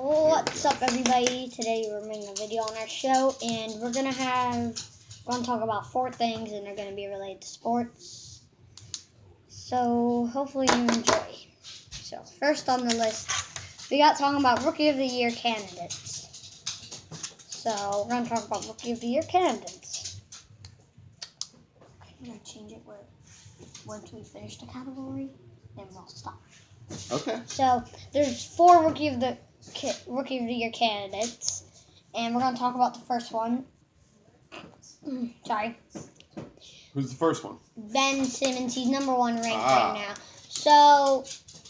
What's up, everybody? Today we're making a video on our show, and we're gonna talk about 4 things, and they're gonna be related to sports. So hopefully you enjoy. So first on the list, we got talking about Rookie of the Year candidates. So we're gonna talk about Rookie of the Year candidates. I'm gonna change it once we finish the category, then we'll stop. Okay. So there's 4 Rookie of the Year candidates, and we're gonna talk about the first one. Sorry. Who's the first one? Ben Simmons. He's number 1 ranked right now. So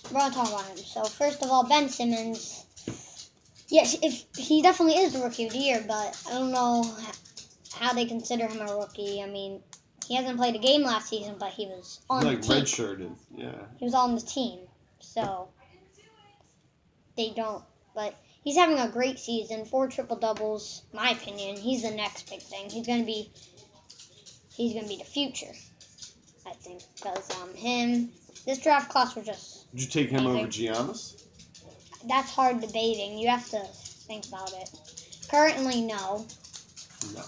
we're gonna talk about him. So first of all, Ben Simmons. Yes, if he definitely is the Rookie of the Year, but I don't know how they consider him a rookie. I mean, he hasn't played a game last season, but he was on the team. Redshirted, yeah. He was on the team, so they don't. But he's having a great season. 4 triple doubles. My opinion, he's the next big thing. He's gonna be the future, I think, because this draft class was just. Did you take him amazing. over Giannis? That's hard debating. You have to think about it. Currently, no. No.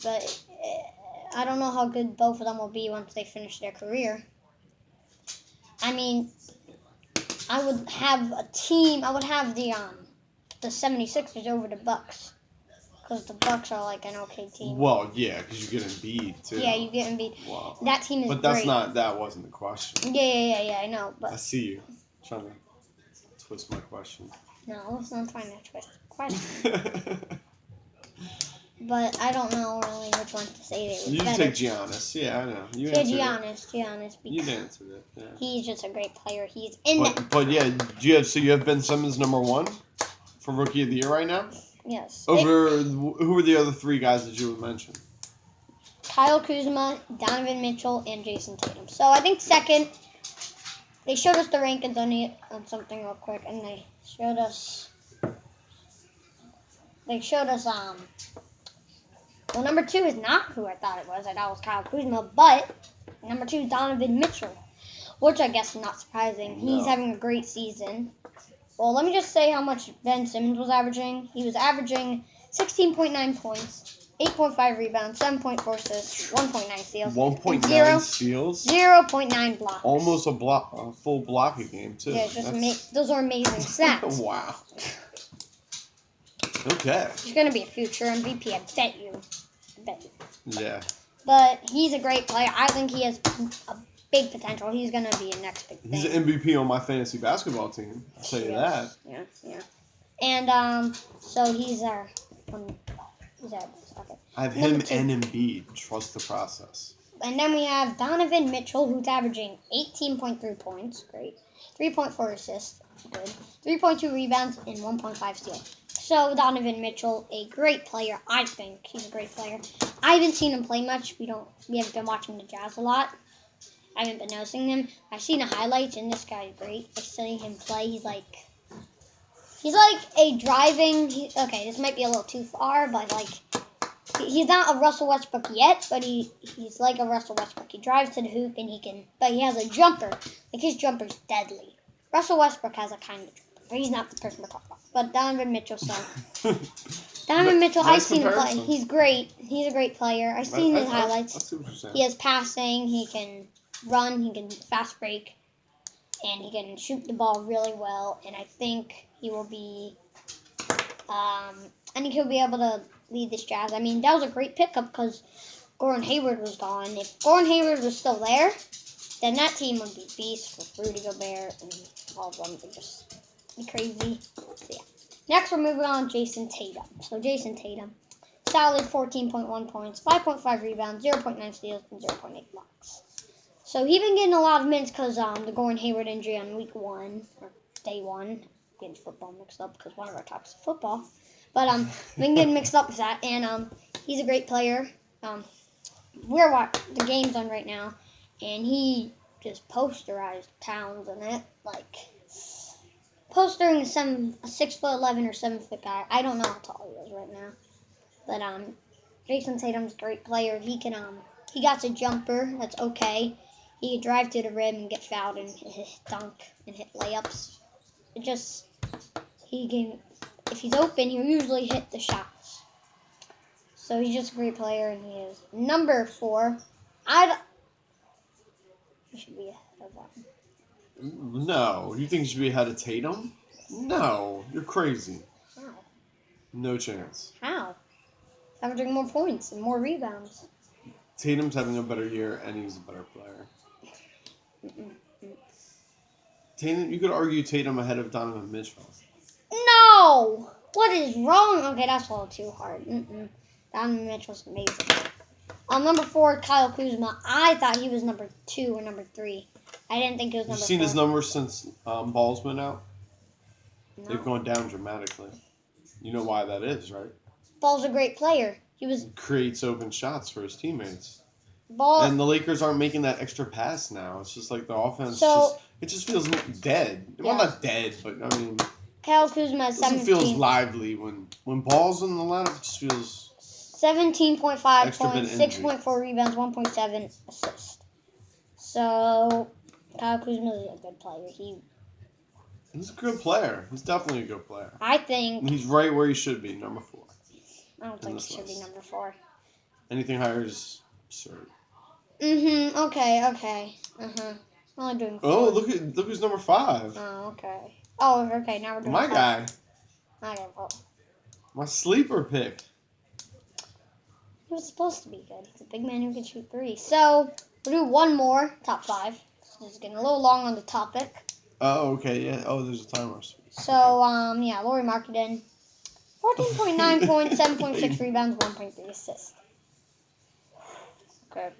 But I don't know how good both of them will be once they finish their career. I mean, I would have a team. I would have the 76ers over the Bucks, because the Bucks are like an okay team. Well, yeah, because you get Embiid too. Yeah, you get Embiid. Wow. That team is But that's great. that wasn't the question. Yeah, I know. But I see you trying to twist my question. no, it's not trying to twist the question. But I don't know really which one to say there. You take Giannis. Yeah, I know. You answered Giannis. You answered it. Yeah. He's just a great player. He's in that. But yeah, so you have Ben Simmons number 1 for Rookie of the Year right now? Yes. Over who are the other 3 guys that you would mention? Kyle Kuzma, Donovan Mitchell, and Jason Tatum. So I think second, they showed us the rankings on something real quick, and they showed us well, number 2 is not who I thought it was. I thought it was Kyle Kuzma, but number 2 is Donovan Mitchell, which I guess is not surprising. No. He's having a great season. Well, let me just say how much Ben Simmons was averaging. He was averaging 16.9 points, 8.5 rebounds, 7.4 assists, 1.9 steals. 1.9 steals? 0.9 blocks. Almost a full block a game, too. Yeah, those are amazing stats. Wow. Okay. He's going to be a future MVP, I bet you. Yeah. But he's a great player. I think he has a big potential. He's going to be a next big thing. He's an MVP on my fantasy basketball team. I'll tell you that. Yeah. And so he's our okay. I have him and Embiid. Trust the process. And then we have Donovan Mitchell, who's averaging 18.3 points. Great. 3.4 assists. Good. 3.2 rebounds and 1.5 steals. So Donovan Mitchell, a great player. I think he's a great player. I haven't seen him play much. We haven't been watching the Jazz a lot. I haven't been noticing him. I've seen the highlights, and this guy is great. I see him play. He's like a driving. Okay, this might be a little too far, but he's not a Russell Westbrook yet, but he's like a Russell Westbrook. He drives to the hoop, and but he has a jumper. Like, his jumper's deadly. Russell Westbrook has a kind of jumper, but he's not the person we're talking about. But Donovan Mitchell, Donovan Mitchell, nice I've seen him play. He's great. He's a great player. I've seen his highlights. I see what you're saying. He has passing. He can run. He can fast break, and he can shoot the ball really well. And I think he will be. I think he'll be able to lead this Jazz. I mean, that was a great pickup because Gordon Hayward was gone. If Gordon Hayward was still there, then that team would be beast with Rudy Gobert, and all of them would just be crazy. So yeah. Next, we're moving on to Jason Tatum. So Jason Tatum, solid 14.1 points, 5.5 rebounds, 0.9 steals, and 0.8 blocks. So he's been getting a lot of minutes because the Gordon Hayward injury on week 1, or day 1. Getting football mixed up because one of our topics is football. But been getting mixed up with that, and he's a great player. We're watching the game's on right now, and he just posterized Towns in it, like postering a 6'11" or 7-foot guy. I don't know how tall he is right now, but Jason Tatum's a great player. He can he got a jumper that's okay. He can drive to the rim and get fouled and hit dunk and hit layups. if he's open, he'll usually hit the shots. So he's just a great player, and he is number 4. He should be ahead of him. No. You think he should be ahead of Tatum? No. You're crazy. How? No chance. How? He's averaging more points and more rebounds. Tatum's having a better year, and he's a better player. Tatum, you could argue Tatum ahead of Donovan Mitchell. No! What is wrong? Okay, that's a little too hard. Donovan Mitchell's amazing. Number 4, Kyle Kuzma. I thought he was number 2 or number 3. I didn't think he was number 4. You've seen his numbers since Ball's been out? No. They've gone down dramatically. You know why that is, right? Ball's a great player. He creates open shots for his teammates. Ball. And the Lakers aren't making that extra pass now. It's just like the offense it just feels dead. Yeah. Well, not dead, but I mean, Kyle Kuzma is it doesn't 17. feel lively when Ball's in the lineup. It just feels 17.5 Extra bit points, injury. 6.4 rebounds, 1.7 assists. So Kyle Kuzma is a good player. he's a good player. He's definitely a good player. I think. He's right where he should be, number 4. I don't think this he should be list. number 4. Anything higher is absurd. Okay. I'm only doing 4. Oh, look who's number 5. Oh, okay. Oh, okay. Now we're doing My 5. guy, Okay, well, my sleeper pick. he was supposed to be good. He's a big man who can shoot 3. So we'll do one more top 5. This is getting a little long on the topic. Oh, okay, yeah. Oh, there's a timer. So Lauri Markkanen, 14.9 points, 7.6 rebounds, 1.3 assists. Okay.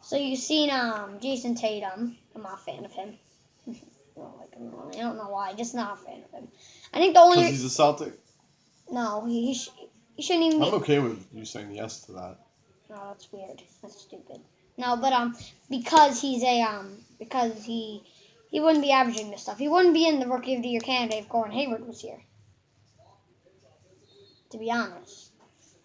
So you've seen Jason Tatum. I'm not a fan of him. I don't like him really. I don't know why. Just not a fan of him. I think the only Because he's a Celtic. no, he shouldn't even be. I'm okay with you saying yes to that. No, that's weird. That's stupid. No, but because he's because he wouldn't be averaging this stuff. He wouldn't be in the Rookie of the Year candidate if Gordon Hayward was here. To be honest,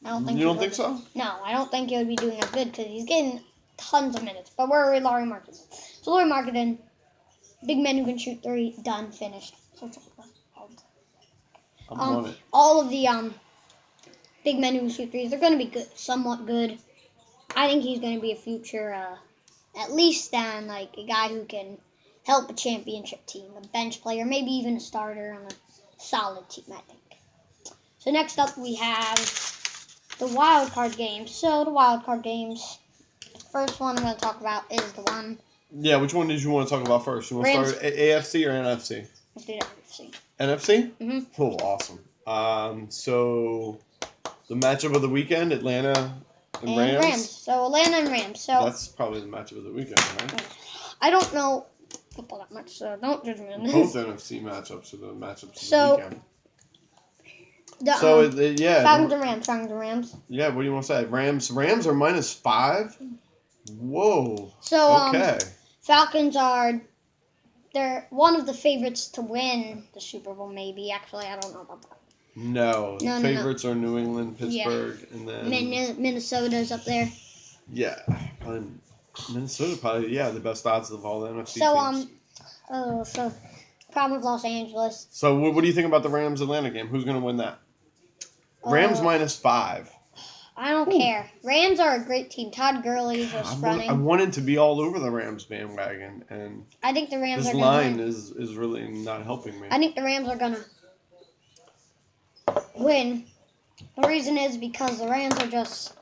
I don't think. You don't think so? No, I don't think he would be doing as good because he's getting tons of minutes. But where are Lauri Markkanen? So Lauri Markkanen, big man who can shoot 3, done, finished. I'm on it. All of the big men who can shoot 3s, they're going to be good, somewhat good. I think he's going to be a future, at least then, like a guy who can help a championship team, a bench player, maybe even a starter on a solid team, I think. So next up we have the wild card games. So the wild card games, the first one I'm going to talk about is the one. Yeah, which one did you want to talk about first? You want to Rams. start with AFC or NFC? Let's do that. NFC. NFC? Mhm. Oh, awesome. So the matchup of the weekend, Atlanta and Rams. So Atlanta and Rams. So That's probably the matchup of the weekend, right? I don't know football that much, so don't judge me on Both this. NFC matchups are the matchups of So, the weekend. The, Yeah. Falcons and Rams. Yeah, what do you want to say? Rams are -5? Whoa. So Okay. Falcons they're one of the favorites to win the Super Bowl. Maybe actually, I don't know about that. No. The No. favorites are New England, Pittsburgh, and then Minnesota's up there. yeah, and Minnesota probably the best odds of all the NFC So teams. so problem with Los Angeles. So what do you think about the Rams Atlanta game? Who's going to win that? Rams -5. I don't care. Rams are a great team. Todd Gurley is just running. I wanted to be all over the Rams bandwagon, and I think the Rams this are line gonna win. is really not helping me. I think the Rams are gonna win. The reason is because the Rams are just.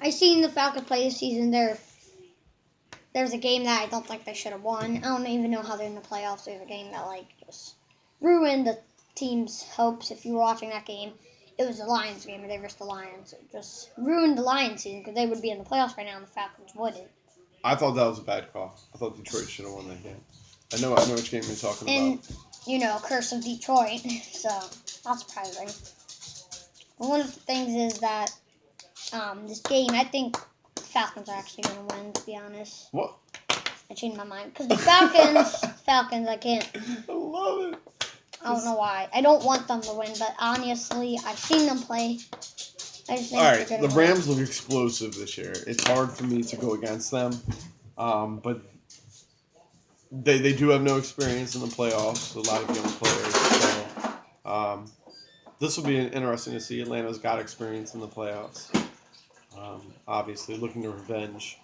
I seen the Falcons play this season. There's a game that I don't think they should have won. I don't even know how they're in the playoffs. There's a game that just ruined the team's hopes. If you were watching that game, it was the Lions game, and they versus the Lions. It just ruined the Lions season because they would be in the playoffs right now, and the Falcons wouldn't. I thought that was a bad call. I thought Detroit should have won that game. I know which game you're talking And about. curse of Detroit. So not surprising. But one of the things is that this game, I think the Falcons are actually going to win. To be honest, What? I changed my mind because the Falcons, I can't. I love it. I don't know why. I don't want them to win, but honestly, I've seen them play. I just think All right, they're the gonna win. Rams look explosive this year. It's hard for me to go against them, but they do have no experience in the playoffs. A lot of young players. So this will be interesting to see. Atlanta's got experience in the playoffs. Obviously, looking to revenge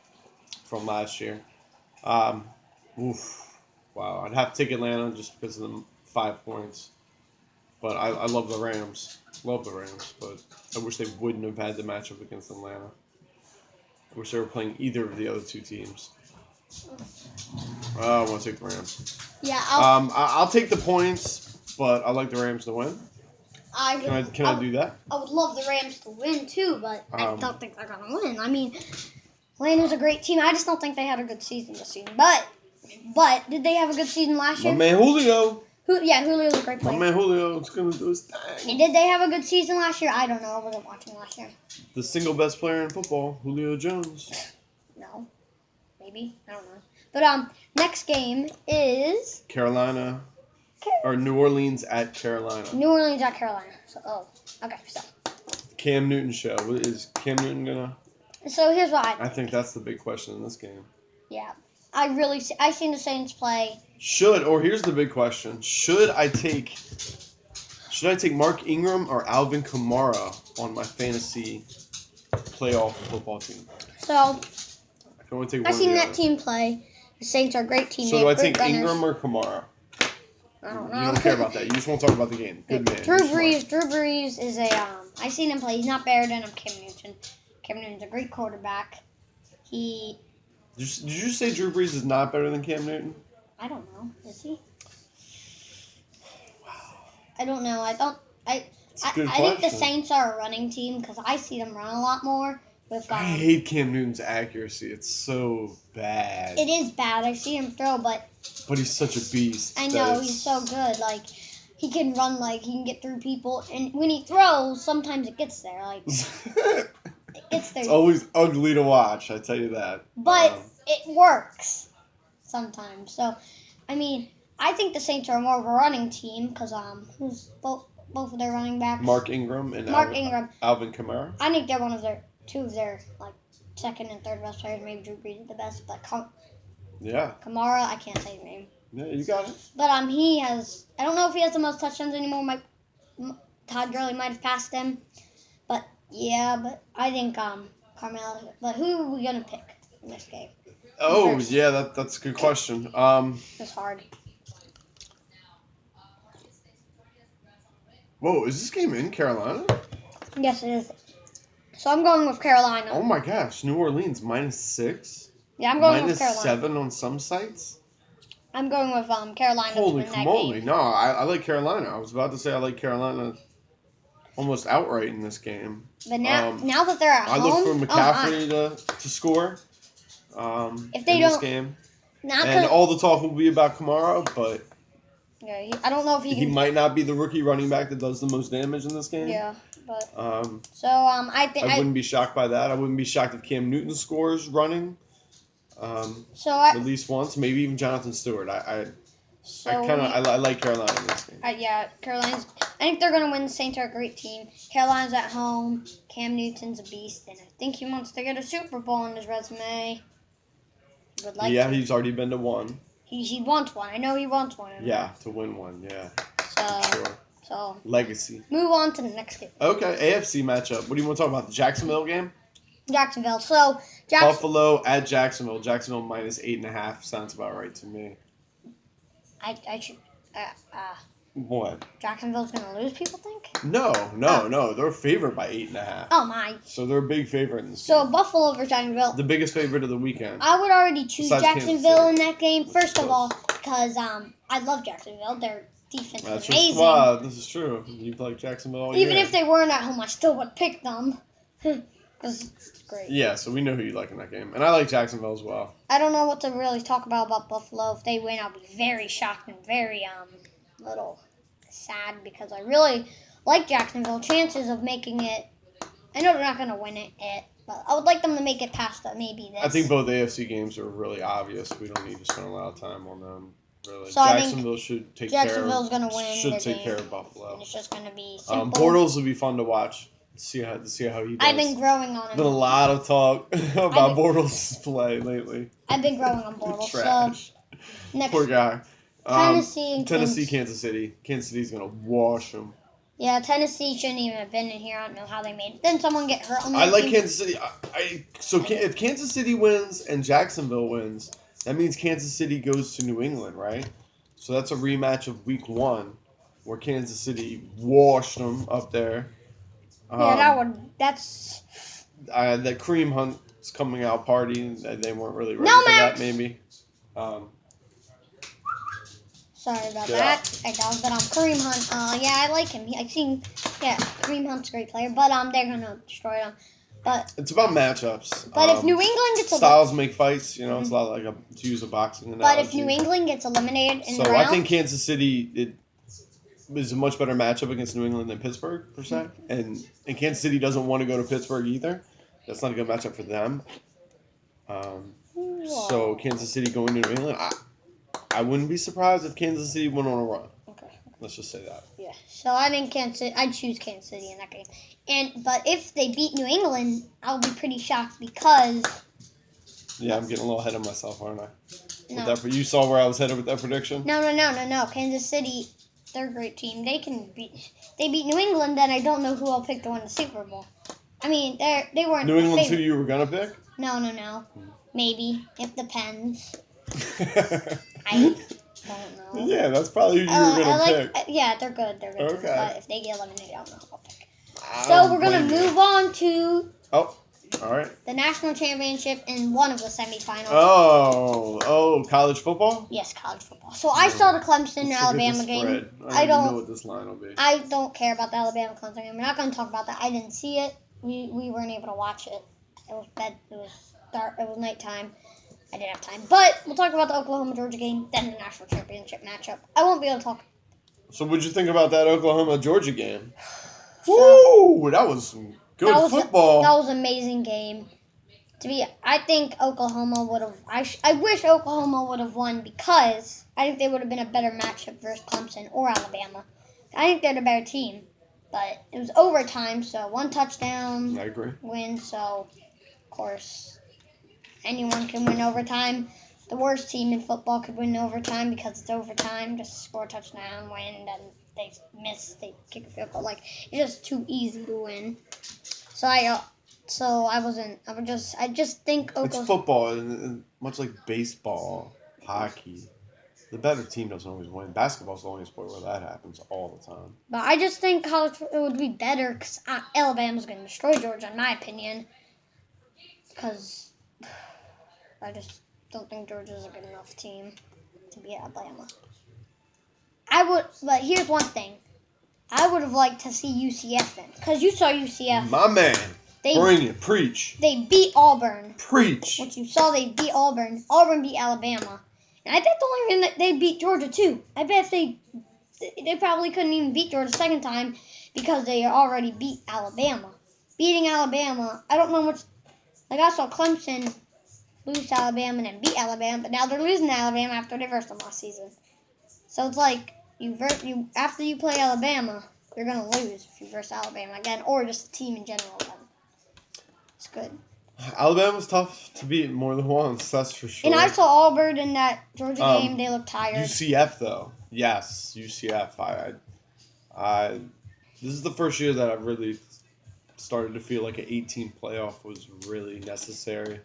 from last year. Wow, I'd have to take Atlanta just because of the 5 points. But I love the Rams. Love the Rams, but I wish they wouldn't have had the matchup against Atlanta. I wish they were playing either of the other 2 teams. I want to take the Rams. Yeah, I'll take the points, but I like the Rams to win. Can I do that? I would love the Rams to win too, but I don't think they're gonna win. I mean, Atlanta's a great team. I just don't think they had a good season this season. But did they have a good season last year? My man Julio. Julio's a great player. My man Julio is going to do his thing. And did they have a good season last year? I don't know. I wasn't watching last year. The single best player in football, Julio Jones. No. Maybe. I don't know. But next game is Carolina. Or New Orleans at Carolina. New Orleans at Carolina. Okay. So Cam Newton show. Is Cam Newton going to... So here's what I think that's the big question in this game. Yeah. I seen the Saints play. Here's the big question. Should I take Mark Ingram or Alvin Kamara on my fantasy playoff football team? So I can only take one. I've seen that team play. The Saints are a great team. So do I take Ingram or Kamara? I don't know. You don't care about that. You just want to talk about the game. Good man. Drew Brees is a I seen him play. He's not better than Cam Newton. Cam Newton's a great quarterback. Did you say Drew Brees is not better than Cam Newton? I don't know. Is he? I don't know. I think the Saints are a running team because I see them run a lot more. I hate Cam Newton's accuracy. It's so bad. It is bad. I see him throw, but he's such a beast. I know he's so good. Like he can run, like he can get through people, and when he throws, sometimes it gets there. Like it gets there. It's always ugly to watch. I tell you that. But it works sometimes. So, I mean, I think the Saints are more of a running team because who's both of their running backs? Mark Ingram and Alvin Kamara. I think they're two of their like second and third best players. Maybe Drew Brees is the best, but Kamara, I can't say his name. Yeah, you got it. But he has. I don't know if he has the most touchdowns anymore. Todd Gurley might have passed him, but I think Carmelo. But who are we gonna pick in this game? Oh yeah, that's a good question. It's hard. Whoa, is this game in Carolina? Yes, it is. So I'm going with Carolina. Oh my gosh, New Orleans -6. Yeah, I'm going with Carolina. -7 on some sites. I'm going with Carolina. Holy moly! No, I like Carolina. I was about to say I like Carolina almost outright in this game. But now that they're at home, I look for McCaffrey to score. If they in don't, this game, and all the talk will be about Kamara, but I don't know if he might not be the rookie running back that does the most damage in this game. Yeah, but I wouldn't be shocked by that. I wouldn't be shocked if Cam Newton scores running. At least once, maybe even Jonathan Stewart. I like Carolina in this game. Carolina's. I think they're gonna win. The Saints are a great team. Carolina's at home. Cam Newton's a beast, and I think he wants to get a Super Bowl on his resume. He's already been to one. He wants one. I know he wants one. Yeah, to win one. Yeah. So legacy. Move on to the next game. Okay, AFC matchup. What do you want to talk about? The Jacksonville game? Jacksonville. So Buffalo at Jacksonville. Jacksonville -8.5 sounds about right to me. I should. What? Jacksonville's gonna lose. People think? No. They're favored by 8.5. Oh my! So they're a big favorite in this game. game. Buffalo over Jacksonville. The biggest favorite of the weekend. I would already choose Jacksonville in that game. First of all, because I love Jacksonville. Their defense is amazing. Your squad. This is true. You've liked Jacksonville all year. Even if they weren't at home, I still would pick them. Because it's great. Yeah, so we know who you like in that game. And I like Jacksonville as well. I don't know what to really talk about Buffalo. If they win, I'll be very shocked and very little sad because I really like Jacksonville. Chances of making it, I know they're not going to win it, but I would like them to make it past maybe this. I think both AFC games are really obvious. We don't need to spend a lot of time on them. Really. So Jacksonville should take Jacksonville's going to win. Should take care of Buffalo. And it's just going to be simple. Bortles will be fun to watch. See how he does. I've been growing on him. Been a lot of talk about Bortles' play lately. I've been growing on Bortles. Trash. Next, Poor guy. Tennessee and Kansas City. Kansas City's gonna wash them. Yeah, Tennessee shouldn't even have been in here. I don't know how they made it. Then someone get hurt on the I like team. Kansas City. If Kansas City wins and Jacksonville wins, that means Kansas City goes to New England, right? So that's a rematch of Week 1, where Kansas City washed them up there. That's The Cream Hunt's coming out party. They weren't really ready No, for Max! that, maybe. Sorry about Yeah. that. I dog, but Kareem Hunt. Yeah, I like him. Kareem Hunt's a great player, but they're gonna destroy him. But It's about matchups. if New England gets styles make fights, it's a lot like to use a boxing analogy. But if New England gets eliminated in the So round, I think Kansas City is a much better matchup against New England than Pittsburgh, per se. And Kansas City doesn't want to go to Pittsburgh either. That's not a good matchup for them. So Kansas City going to New England, I wouldn't be surprised if Kansas City went on a run. Okay. Let's just say that. Yeah. So I think I'd choose Kansas City in that game. But if they beat New England, I'll be pretty shocked because. Yeah, I'm getting a little ahead of myself, aren't I? No. You saw where I was headed with that prediction? No. Kansas City, they're a great team. They beat New England, then I don't know who I'll pick to win the Super Bowl. I mean, they weren't. New England's who favorite. you were gonna pick? No. Maybe. It depends. I don't know. Yeah, that's probably who you were gonna pick. Yeah, they're good. Okay. But if they get eliminated, I don't know who I'll pick. I So don't we're gonna blame you. move on to Oh, all right. the national championship in one of the semifinals. Oh, college football? Yes, college football. So I saw the Clemson Let's Alabama look at the game. spread. I I don't- know what this line will be. I don't care about the Alabama Clemson game. We're not going to talk about that. I didn't see it. We weren't able to watch it. It was bed. It was dark. It was nighttime. I didn't have time. But we'll talk about the Oklahoma Georgia game, then the national championship matchup. I won't be able to talk. So, what'd you think about that Oklahoma Georgia game? So- Woo! That was some good That was football. That was an amazing game. I think Oklahoma would have. I wish Oklahoma would have won because I think they would have been a better matchup versus Clemson or Alabama. I think they're the better team, but it was overtime, so one touchdown I agree. win. So, of course, anyone can win overtime. The worst team in football could win overtime because it's overtime. Just score a touchdown, win, and they miss, they kick a field goal. Like, it's just too easy to win. So I just think It's Oklahoma. football, and much like baseball, hockey, the better team doesn't always win. Basketball's the only sport where that happens all the time. But I just think college it would be better because Alabama's going to destroy Georgia, in my opinion. Because I just don't think Georgia's a good enough team to beat Alabama. But here's one thing. I would have liked to see UCF in. Because you saw UCF. My man, bring it, preach, They beat Auburn. preach. What you saw, they beat Auburn. Auburn beat Alabama. And I bet the only reason that they beat Georgia, too. I bet they probably couldn't even beat Georgia the second time because they already beat Alabama. Beating Alabama, I don't know much. Like, I saw Clemson lose to Alabama and then beat Alabama, but now they're losing to Alabama after they versed them last season. So it's like, after you play Alabama, you're going to lose if you verse Alabama again, or just the team in general again. It's good. Alabama's tough to beat more than once, that's for sure. And I saw Auburn in that Georgia game. They looked tired. UCF though, yes, UCF. I this is the first year that I've really started to feel like an 18 playoff was really necessary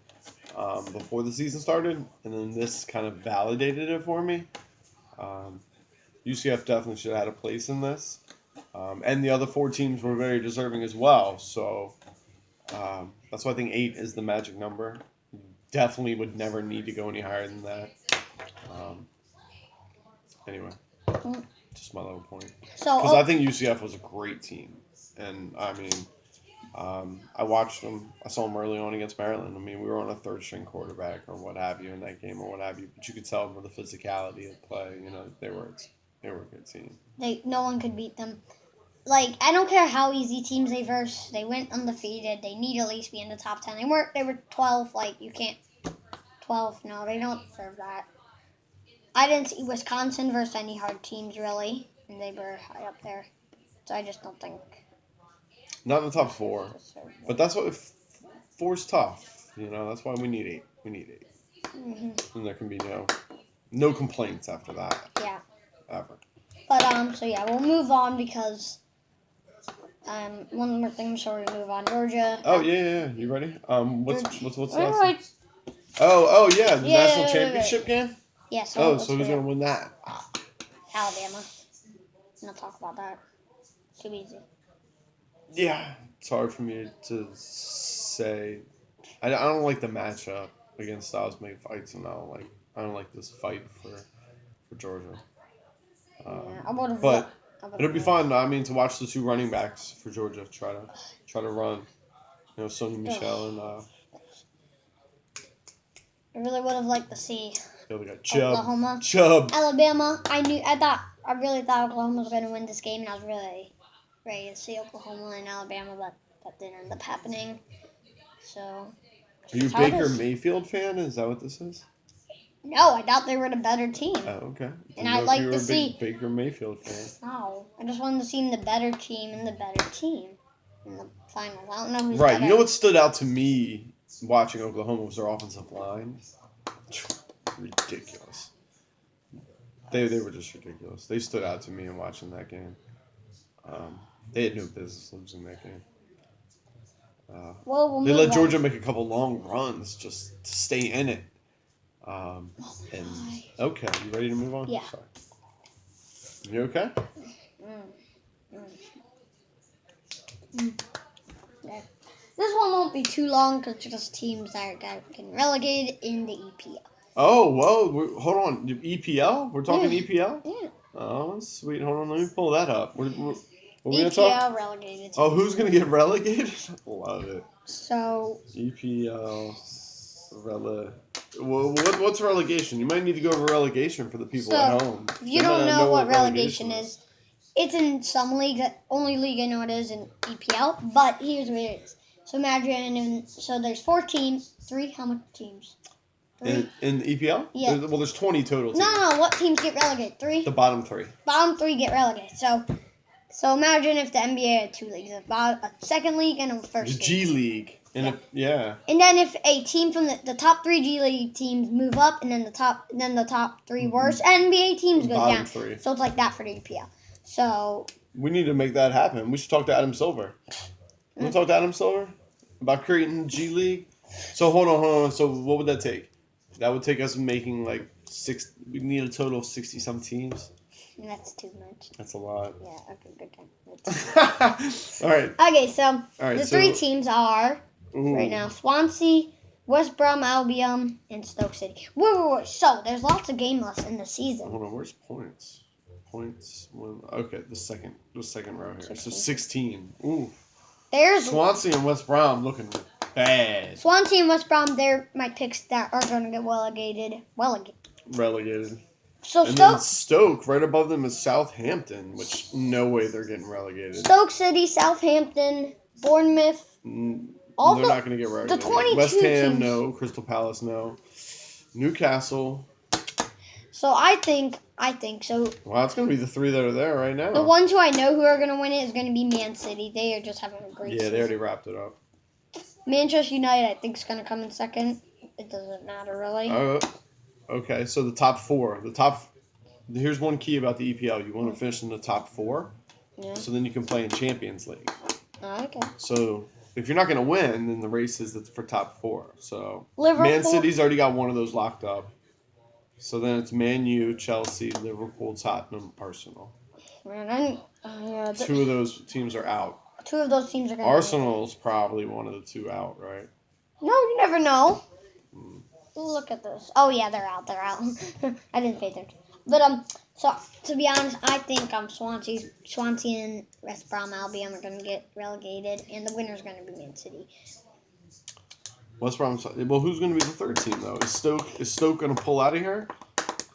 before the season started, and then this kind of validated it for me. UCF definitely should have had a place in this, and the other 4 teams were very deserving as well. So that's why I think 8 is the magic number. Definitely would never need to go any higher than that. Anyway, just my little point. Because I think UCF was a great team. And, I mean, I watched them. I saw them early on against Maryland. I mean, we were on a third-string quarterback or what have you in that game or what have you. But you could tell with the physicality of play, they were a good team. No one could beat them. Like, I don't care how easy teams they verse. They went undefeated. They need to at least be in the top 10. They were 12. Like, you can't. 12, no, they don't deserve that. I didn't see Wisconsin versus any hard teams, really. And they were high up there. So I just don't think. Not in the top 4. But that's what 4's tough. That's why we need 8. We need 8. Mm-hmm. And there can be No complaints after that. Yeah. Ever. But so yeah, we'll move on because one more thing before we move on. Georgia. Oh yeah. You ready? What's the last? Wait. Oh yeah, the Yeah, national wait. championship game. Yeah. So Oh, let's so who's do gonna win that? Alabama. Not talk about that. Too easy. Yeah, it's hard for me to say. I don't like the matchup against Styles Make Fights, and I don't like this fight for Georgia. Yeah, I would have. But it'll be fun. I mean, to watch the two running backs for Georgia try to run. You know, Sonny Michelle and I really would have liked to see the other guy, Chubb. Oklahoma. Chubb. Alabama. I really thought Oklahoma was going to win this game, and I was really ready to see Oklahoma and Alabama, but that didn't end up happening. So. Are you a that's how it Baker is. Mayfield fan? Is that what this is? No, I thought they were the better team. Oh, okay. And I'd like to see. Baker Mayfield fan. No, I just wanted to see the better team and the better team in the finals. I don't know who's Right. better. You know what stood out to me watching Oklahoma was their offensive line. Ridiculous. They were just ridiculous. They stood out to me in watching that game. They had no business losing that game. Well, we'll They move let on. Georgia make a couple long runs just to stay in it. Okay, you ready to move on? Yeah. Sorry. You okay? Okay. This one won't be too long because it's just teams that got getting relegated in the EPL. Oh, whoa. Hold on. EPL? We're talking Yeah. EPL? Yeah. Oh, sweet. Hold on. Let me pull that up. What are we going to talk? EPL relegated. Oh, who's going to get relegated? Love it. So, EPL. What's relegation? You might need to go over relegation for the people at home. if you don't know what relegation is, it's in some leagues. Only league I know it is in EPL. But here's what it is. So imagine, there's 4 teams. 3, how much teams? 3? In EPL? Yeah. There's 20 total teams. No, what teams get relegated? 3? The bottom 3. Bottom 3 get relegated. So imagine if the NBA had 2 leagues, a second league and a The first league. G League. And And then if a team from the top 3 G League teams move up, and then the top 3 worst NBA teams go Bottom down. 3. So it's like that for the EPL. So We need to make that happen. We should talk to Adam Silver. You want to talk to Adam Silver about creating G League? So hold on. So what would that take? That would take us making like 6. We need a total of 60-some teams. that's too much. That's a lot. Yeah. Okay. Good time. All right. Okay. So All right. the so, 3 teams are ooh. right now Swansea, West Brom Albion, and Stoke City. Wait. So there's lots of game left in the season. Hold on. Where's points? Okay, the second row here. 16. So 16. Ooh. There's Swansea and West Brom looking bad. Swansea and West Brom. They're my picks that are going to get Relegated. So And then Stoke, right above them is Southampton, which no way they're getting relegated. Stoke City, Southampton, Bournemouth. All They're not going to get relegated. 22 West Ham, teams. no. Crystal Palace, no. Newcastle. So I think so. Wow, it's going to be the 3 that are there right now. The ones who I know who are going to win it is going to be Man City. They are just having a great Yeah, season. they already wrapped it up. Manchester United, I think, is going to come in second. It doesn't matter really. Okay, so the top 4. Here's one key about the EPL. You want to finish in the top 4, Yeah. so then you can play in Champions League. Oh, okay. So if you're not going to win, then the race is for top 4. So Liverpool. Man City's already got one of those locked up. So then it's Man U, Chelsea, Liverpool, Tottenham, Arsenal. Man, 2 of those teams are out. 2 of those teams are going to Arsenal's probably one of the 2 out, right? No, you never know. Look at this. Oh yeah, they're out. I didn't pay attention. But so to be honest, I think Swansea and West Brom Albion are gonna get relegated, and the winner's gonna be Man City. West Brom. Well, who's going to be the 3rd team though? Is Stoke going to pull out of here?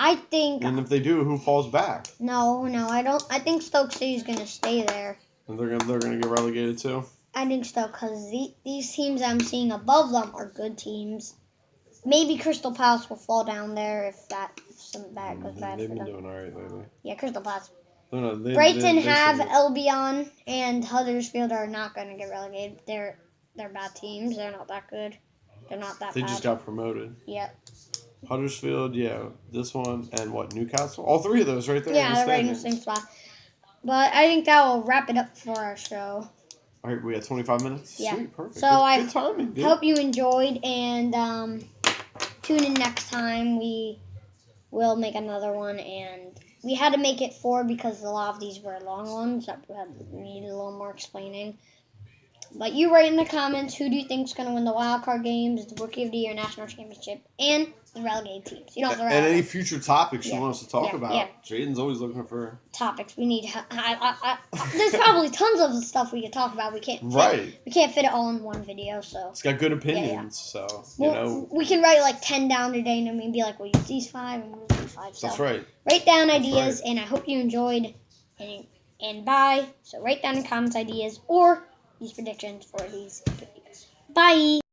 I think And if they do, who falls back? no, I don't. I think Stoke City's gonna stay there. And they're gonna get relegated too. I think so because these teams I'm seeing above them are good teams. Maybe Crystal Palace will fall down there if some bad goes bad They've for been them. doing all right lately. Yeah, Crystal Palace. No, Brighton they have should- Albion and Huddersfield are not going to get relegated. They're bad teams. They're not that good. They're not that They bad. just got promoted. Yep. Huddersfield, yeah, this one, and what, Newcastle? All three of those right there. Yeah, they're right in the standings. same spot. But I think that will wrap it up for our show. All right, we had 25 minutes. Yeah. Sweet, perfect. So Good timing, dude. Hope you enjoyed, and tune in next time. We will make another one, and we had to make it 4 because a lot of these were long ones that needed a little more explaining. But you write in the comments, who do you think is going to win the wild card games, the Rookie of the Year, National Championship, and the relegated teams. You don't have to And any future topics you Yeah. want us to talk Yeah, about. yeah. Jaden's always looking for. topics. We need. There's probably tons of stuff we could talk about. We can't. Right. We can't fit it all in one video. So It's got good opinions, so, we can write like 10 down today, and then we'd be like, we'll use these 5 and we'll use these 5. So That's right. write down That's ideas, right. and I hope you enjoyed. And bye. So write down in comments ideas or use predictions for these videos. Bye.